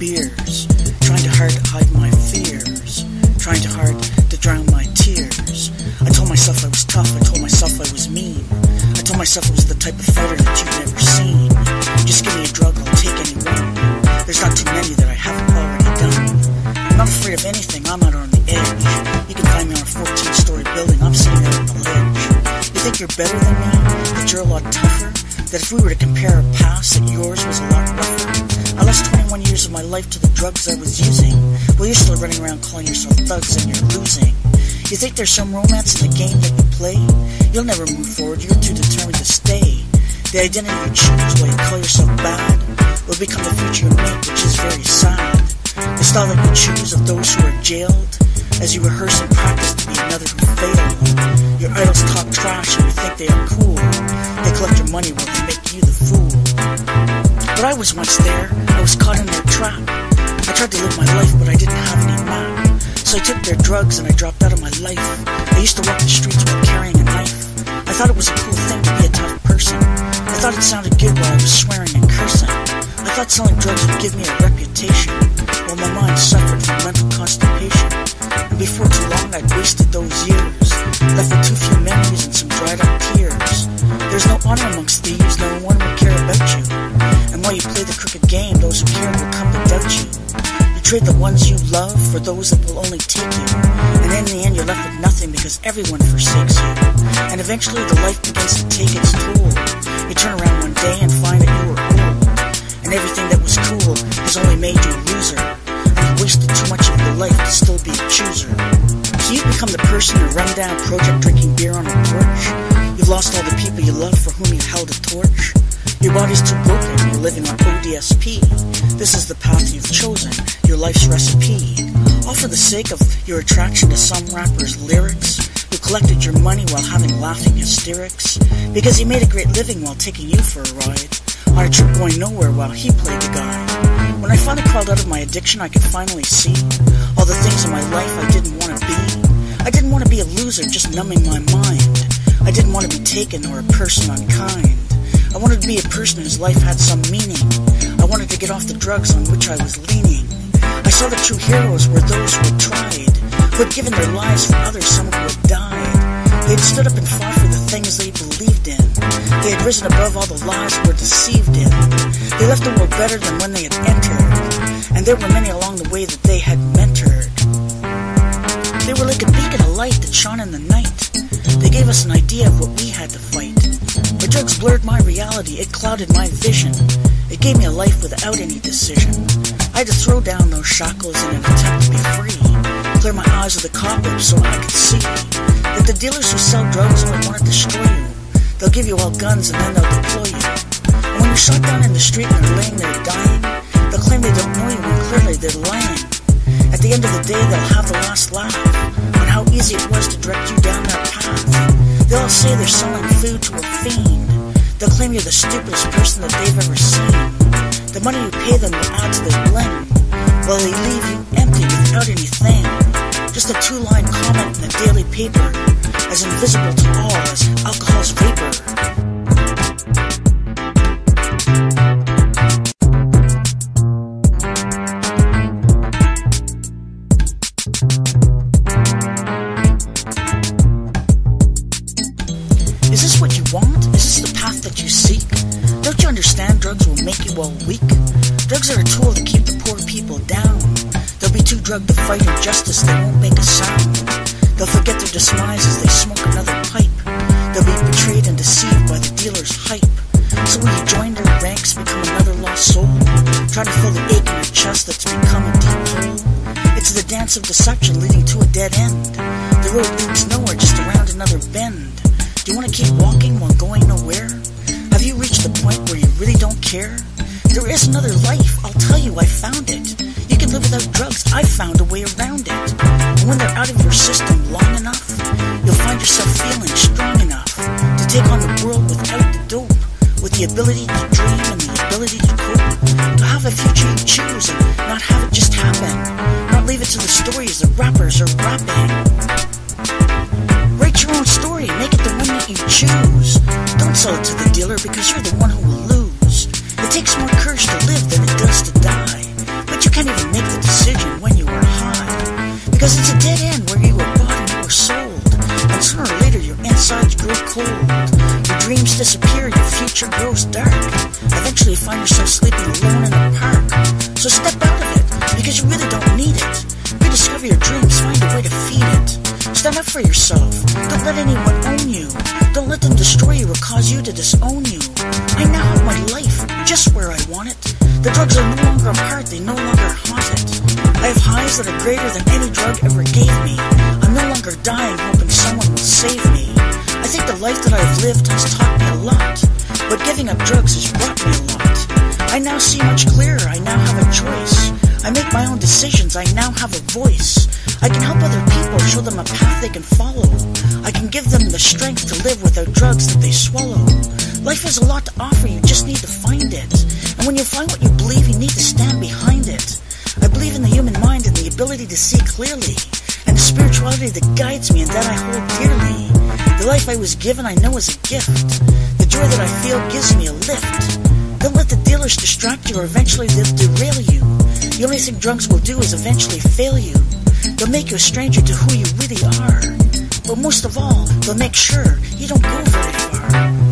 beers, trying hard to hide my fears, trying hard to drown my tears. I told myself I was tough, I told myself I was mean, I told myself I was the type of fighter that you've never seen. Just give me a drug, I'll take any one. There's not too many that I haven't already done. I'm not afraid of anything, I'm out on the edge. You can find me on a 14-story building, I'm sitting out on the ledge. You think you're better than me? That you're a lot tougher? That if we were to compare our past, that yours was a lot rougher? I lost 21 years of my life to the drugs I was using. Well, you're still running around calling yourself thugs and you're losing. You think there's some romance in the game that you play? You'll never move forward, you're too determined to stay. The identity you choose while you call yourself bad will become the future you make, which is very sad. The style that you choose of those who are jailed, as you rehearse and practice to be another who failed. Your idols talk trash and you think they are cool. They collect your money while they make you the fool. But I was once there, I was caught in their trap. I tried to live my life, but I didn't have any map. So I took their drugs and I dropped out of my life. I used to walk the streets while carrying a knife. I thought it was a cool thing to be a tough person. I thought it sounded good while I was swearing and cursing. I thought selling drugs would give me a reputation, while my mind suffered from mental constipation. And before too long I'd wasted those years, left with too few memories and some dried up tears. There's no honor amongst thieves, no one will care about you. And while you play the crooked game, those who care will come to doubt you. You trade the ones you love for those that will only take you. And in the end you're left with nothing because everyone forsakes you. And eventually the life begins to take its toll. You turn around one day and find that you were old. And everything that was cool has only made you a loser. And you wasted too much of your life to still be a chooser. So you become the person who run down project drinking beer on a porch. You've lost all the people you love for whom you held a torch. Your body's too broken, you're living on ODSP. This is the path you've chosen, your life's recipe. All for the sake of your attraction to some rapper's lyrics, who collected your money while having laughing hysterics, because he made a great living while taking you for a ride, on a trip going nowhere while he played the guide. When I finally crawled out of my addiction, I could finally see all the things in my life I didn't want to be. I didn't want to be a loser just numbing my mind. I didn't want to be taken or a person unkind. I wanted to be a person whose life had some meaning. I wanted to get off the drugs on which I was leaning. I saw the true heroes were those who had tried, who had given their lives for others, some who had died. They had stood up and fought for the things they believed in. They had risen above all the lies they were deceived in. They left the world better than when they had entered, and there were many along the way that they had mentored. They were like a beacon of light that shone in the night. They gave us an idea of what we had to fight. But drugs blurred my reality, it clouded my vision. It gave me a life without any decision. I had to throw down those shackles in an attempt to be free. Clear my eyes of the cobwebs so I could see that the dealers who sell drugs only want to destroy you. They'll give you all guns and then they'll deploy you. And when you're shot down in the street and they're laying there dying, they'll claim they don't know you when clearly they're lying. At the end of the day, they'll have the last laugh on how easy it was to direct you down that path. They'll say they're selling food to a fiend. They'll claim you're the stupidest person that they've ever seen. The money you pay them will add to their bling, while they leave you empty without anything. Just a 2-line comment in the daily paper, as invisible to all as alcohol's vapor. Is this what you want? Is this the path that you seek? Don't you understand drugs will make you all weak? Drugs are a tool to keep the poor people down. They'll be too drugged to fight injustice, they won't make a sound. They'll forget their demise as they smoke another pipe. They'll be betrayed and deceived by the dealer's hype. So will you join their ranks, become another lost soul? Try to fill the ache in your chest that's become a deep hole? It's the dance of deception leading to a dead end. The road leads nowhere, just around another bend. Do you want to keep walking while going nowhere? Have you reached the point where you really don't care? There is another life, I'll tell you, I found it. You can live without drugs, I found a way around it. And when they're out of your system long enough, you'll find yourself feeling strong enough to take on the world without the dope, with the ability to dream and the ability to cope, to have a future you choose and not have it just happen, not leave it to the stories the rappers are rapping. Write your own story, make it the one that you choose. Don't sell it to the dealer because you're the one who will lose. It takes more courage to live than it does to die, but you can't disappear, your future grows dark. Eventually you find yourself sleeping alone in the park. So step out of it, because you really don't need it. Rediscover your dreams, find a way to feed it. Stand up for yourself, don't let anyone own you. Don't let them destroy you or cause you to disown you. I now have my life, just where I want it. The drugs are no longer a part, they no longer haunt it. I have highs that are greater than any drug ever gave me. I'm no longer dying, hoping someone will save me. I think the life that I have lived has taught me a lot, but giving up drugs has brought me a lot. I now see much clearer, I now have a choice. I make my own decisions, I now have a voice. I can help other people, show them a path they can follow. I can give them the strength to live without drugs that they swallow. Life has a lot to offer, you just need to find it. And when you find what you believe, you need to stand behind it. I believe in the human mind and the ability to see clearly, and the spirituality that guides me and that I hold dearly. The life I was given I know is a gift. The joy that I feel gives me a lift. Don't let the dealers distract you or eventually they'll derail you. The only thing drugs will do is eventually fail you. They'll make you a stranger to who you really are. But most of all, they'll make sure you don't go very far.